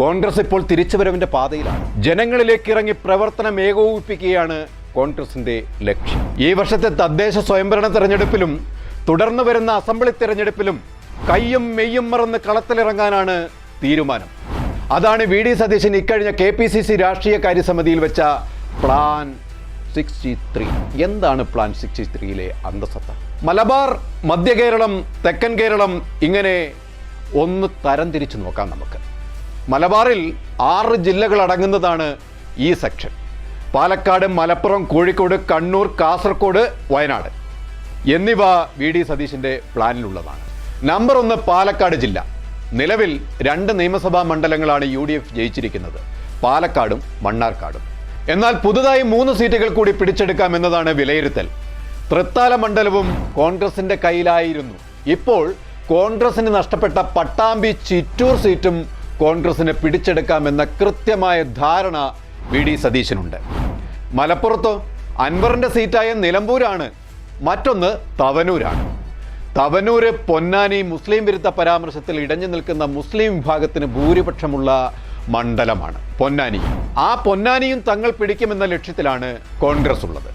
കോൺഗ്രസ് ഇപ്പോൾ തിരിച്ചുവരവിന്റെ പാതയിലാണ്. ജനങ്ങളിലേക്ക് ഇറങ്ങി പ്രവർത്തനം ഏകോപിപ്പിക്കുകയാണ് കോൺഗ്രസിന്റെ ലക്ഷ്യം. ഈ വർഷത്തെ തദ്ദേശ സ്വയംഭരണ തെരഞ്ഞെടുപ്പിലും തുടർന്ന് വരുന്ന അസംബ്ലി തെരഞ്ഞെടുപ്പിലും കയ്യും മെയ്യും മറന്ന് കളത്തിലിറങ്ങാനാണ് തീരുമാനം. അതാണ് വി ഡി സതീശൻ ഇക്കഴിഞ്ഞ KPCC രാഷ്ട്രീയ കാര്യസമിതിയിൽ വെച്ച പ്ലാൻ 63. എന്താണ് പ്ലാൻ 63യിലെ അന്തസത്ത? മലബാർ, മധ്യ കേരളം, തെക്കൻ കേരളം, ഇങ്ങനെ ഒന്ന് തരംതിരിച്ച് നോക്കാം നമുക്ക്. മലബാറിൽ 6 ജില്ലകൾ അടങ്ങുന്നതാണ് ഈ സെക്ഷൻ. പാലക്കാട്, മലപ്പുറം, കോഴിക്കോട്, കണ്ണൂർ, കാസർഗോഡ്, വയനാട് എന്നിവ വി ഡി സതീശൻ്റെ പ്ലാനിലുള്ളതാണ്. നമ്പർ 1 പാലക്കാട് ജില്ല. നിലവിൽ 2 നിയമസഭാ മണ്ഡലങ്ങളാണ് UDF ജയിച്ചിരിക്കുന്നത്, പാലക്കാടും മണ്ണാർക്കാടും. എന്നാൽ പുതുതായി 3 സീറ്റുകൾ കൂടി പിടിച്ചെടുക്കാമെന്നതാണ് വിലയിരുത്തൽ. തൃത്താല മണ്ഡലവും കോൺഗ്രസിന്റെ കയ്യിലായിരുന്നു. ഇപ്പോൾ കോൺഗ്രസിന് നഷ്ടപ്പെട്ട പട്ടാമ്പി, ചിറ്റൂർ സീറ്റും കോൺഗ്രസിന് പിടിച്ചെടുക്കാമെന്ന കൃത്യമായ ധാരണ വി ഡി സതീശനുണ്ട്. മലപ്പുറത്തോ അൻവറിന്റെ സീറ്റായ നിലമ്പൂരാണ്, മറ്റൊന്ന് തവനൂരാണ്. തവനൂര് പൊന്നാനി മുസ്ലിം വിരുദ്ധ പരാമർശത്തിൽ ഇടഞ്ഞു നിൽക്കുന്ന മുസ്ലിം വിഭാഗത്തിന് ഭൂരിപക്ഷമുള്ള മണ്ഡലമാണ് പൊന്നാനി. ആ പൊന്നാനിയും തങ്ങൾ പിടിക്കുമെന്ന ലക്ഷ്യത്തിലാണ് കോൺഗ്രസ് ഉള്ളത്.